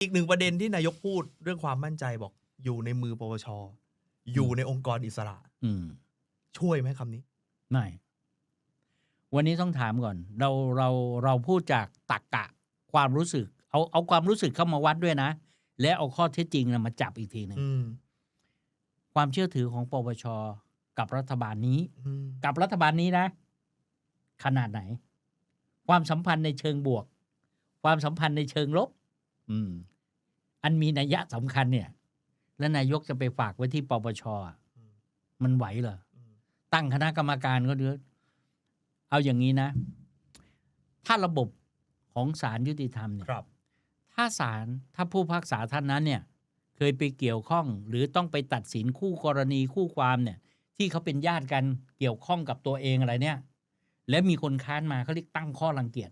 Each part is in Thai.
อีกหนึ่งประเด็นที่นายกพูดเรื่องความมั่นใจบอกอยู่ในมือปปชอยู่ในองค์กรอิสระ ช่วยไหมคำนี้ ไม่ วันนี้ต้องถามก่อน เราพูดจากตรรกะความรู้สึก เอาความรู้สึกเข้ามาวัดด้วยนะ และเอาข้อเท็จจริงมาจับอีกทีหนึ่ง ความเชื่อถือของปปชกับรัฐบาลนี้ กับรัฐบาลนี้นะ ขนาดไหน ความสัมพันธ์ในเชิงบวก ความสัมพันธ์ในเชิงลบอันมีนัยยะสำคัญเนี่ย และนายกจะไปฝากไว้ที่ปปชมันไหวเหรอตั้งคณะกรรมการก็เดือดเอาอย่างนี้นะ ถ้าระบบของศาลยุติธรรมเนี่ยถ้าศาลถ้าผู้พิพากษาท่านนั้นเนี่ยเคยไปเกี่ยวข้องหรือต้องไปตัดสินคู่กรณีคู่ความเนี่ยที่เขาเป็นญาติกันเกี่ยวข้องกับตัวเองอะไรเนี่ยและมีคนค้านมาเขาเรียกตั้งข้อรังเกียจ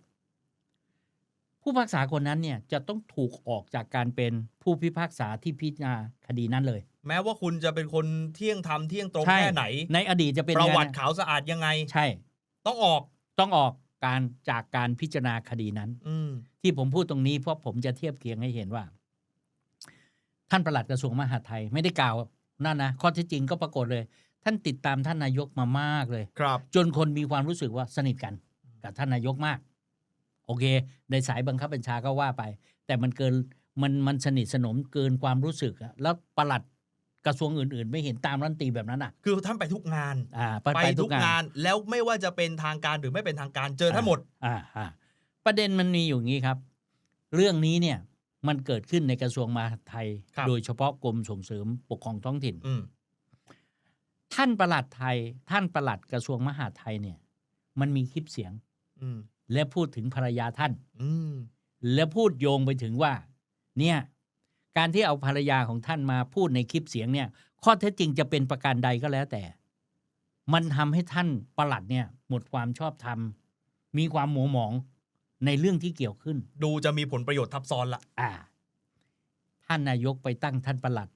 ผู้พิพากษาคนนั้นเนี่ยจะต้องถูกออกจากการเป็นผู้พิพากษาที่พิจารณาคดีนั้นเลยแม้ว่าคุณจะเป็นคนเที่ยงธรรมเที่ยงตรงแค่ไหนในอดีตจะเป็นประวัติขาวสะอาดยังไงใช่ต้องออกการจากการพิจารณาคดีนั้นที่ผมพูดตรงนี้เพราะผมจะเทียบเคียงให้เห็นว่าท่านปลัดกระทรวงมหาดไทยไม่ได้กล่าวนั่นนะข้อเท็จจริงก็ปรากฏเลยท่านติดตามท่านนายกมามากเลยจนคนมีความรู้สึกว่าสนิทกันกับท่านนายกมากโอเคในสายบังคับบัญชาก็ว่าไปแต่มันเกินมันสนิทสนมเกินความรู้สึกแล้วปลัดกระทรวงอื่นๆไม่เห็นตามรัฐมนตรีแบบนั้นอ่ะคือท่านไปทุกงานไปทุกงานแล้วไม่ว่าจะเป็นทางการหรือไม่เป็นทางการเจอทั้งหมดประเด็นมันมีอยู่งี้ครับ เรื่องนี้เนี่ยมันเกิดขึ้นในกระทรวงมหาดไทยโดยเฉพาะกรมส่งเสริมปกครองท้องถิ่นท่านปลัดกระทรวงมหาดไทยเนี่ยมันมีคลิปเสียงและพูดถึงภรรยาท่านและพูดโยงไปถึงว่าเนี่ยการที่เอาภรรยาของท่านมาพูดในคลิปเสียงเนี่ยข้อเท็จจริงจะเป็นประการใดก็แล้วแต่มันทำให้ท่านปลัดเนี่ยหมดความชอบธรรมมีความหมัวหมองในเรื่องที่เกี่ยวขึ้นดูจะมีผลประโยชน์ทับซ้อนละท่านนายกไปตั้งท่านปลัด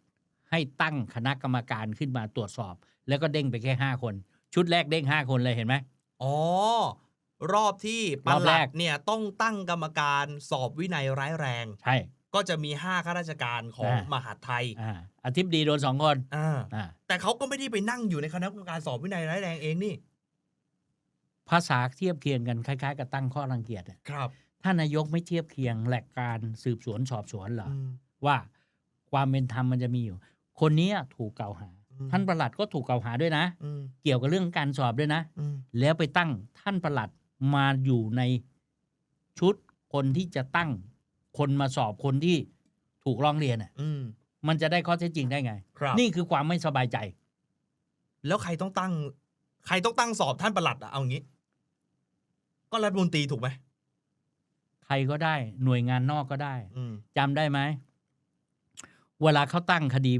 ให้ตั้งคณะกรรมการขึ้นมาตรวจสอบแล้วก็เด้งไปแค่5 คนชุดแรกเด้ง5 คนเลยเห็นไหมรอบที่ปลัดเนี่ยต้องตั้งกรรมการสอบวินัยร้ายแรงใช่ก็จะมี5ข้าราชการของมหาดไทยอธิบดีโดน2 คนแต่เขาก็ไม่ได้ไปนั่งอยู่ในคณะกรรมการสอบวินัยร้ายแรงเองนี่ภาษาเทียบเคียงกันคล้ายๆกับตั้งข้อรังเกียจครับท่านนายกไม่เทียบเคียงหลักการสืบสวนสอบสวนเหรอว่าความเป็นธรรมมันจะมีอยู่คนนี้ถูกกล่าวหาท่านปลัดก็ถูกกล่าวหาด้วยนะเกี่ยวกับเรื่องการสอบด้วยนะแล้วไปตั้งท่านปลัดมาอยู่ในชุดคนที่จะตั้งคนมาสอบคนที่ถูกร้องเรียนมันจะได้ข้อเท็จจริงได้ไงนี่คือความไม่สบายใจแล้วใครต้องตั้งสอบท่านปลัดเอางี้ก็รัฐมนตรีถูกไหมใครก็ได้หน่วยงานนอกก็ได้จำได้ไหมเวลาเขาตั้งคดี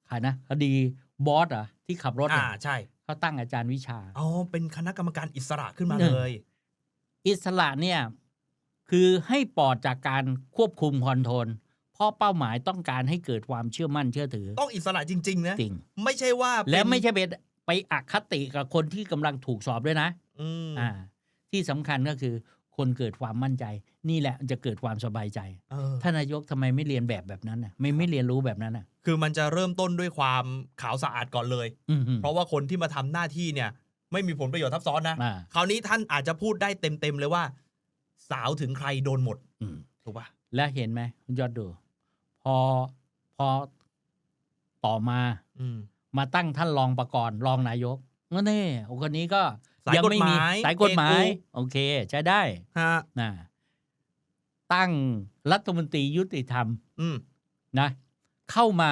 ใครนะคดีบอสที่ขับรถใช่เขาตั้งอาจารย์วิชาเป็นคณะกรรมการอิสระขึ้นมาเลยอิสระเนี่ยคือให้ปลอดจากการควบคุมคอนโทรลเพราะเป้าหมายต้องการให้เกิดความเชื่อมั่นเชื่อถือต้องอิสระจริงๆนะจริงไม่ใช่ว่าและไม่ใช่ไปอคติกับคนที่กำลังถูกสอบด้วยนะที่สำคัญก็คือคนเกิดความมั่นใจนี่แหละจะเกิดความสบายใจท่านนายกทำไมไม่เรียนแบบนั้นน่ะไม่เรียนรู้แบบนั้นน่ะคือมันจะเริ่มต้นด้วยความขาวสะอาดก่อนเลยเพราะว่าคนที่มาทำหน้าที่เนี่ยไม่มีผลประโยชน์ทับซ้อนนะคราวนี้ท่านอาจจะพูดได้เต็มเลยว่าสาวถึงใครโดนหมดถูกป่ะและเห็นไหมคุณยอดดูพอต่อมาตั้งท่านรองประกรณ์รองนายกนี่คนนี้ก็ยังไม่มีสายกฎหมายโอเคใช้ได้นะตั้งรัฐมนตรียุติธรรมนะเข้ามา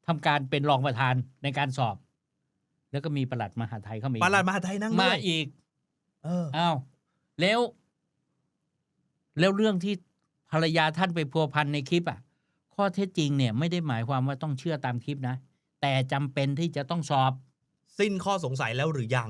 ทำการเป็นรองประธานในการสอบแล้วก็มีปลัดมหาดไทยเข้ามาปลัดมหาดไทยนั่งมาอีกอ้าวแล้วเรื่องที่ภรรยาท่านไปพัวพันในคลิปข้อเท็จจริงเนี่ยไม่ได้หมายความว่าต้องเชื่อตามคลิปนะแต่จำเป็นที่จะต้องสอบสิ้นข้อสงสัยแล้วหรือยัง